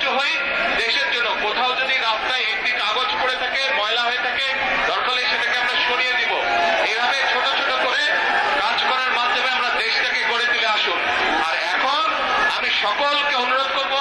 সচেষ্ট হই দেশের জন্য। কোথাও যদি রাস্তায় একটি কাগজ পড়ে থাকে, ময়লা হয়ে থাকে, দরকার হলে সেটাকে আমরা সরিয়ে দিব। এইভাবে ছোট ছোট করে কাজ করার মাধ্যমে আমরা দেশটাকে গড়ে তুলে আসুন। আর এখন আমি সকলকে অনুরোধ করব,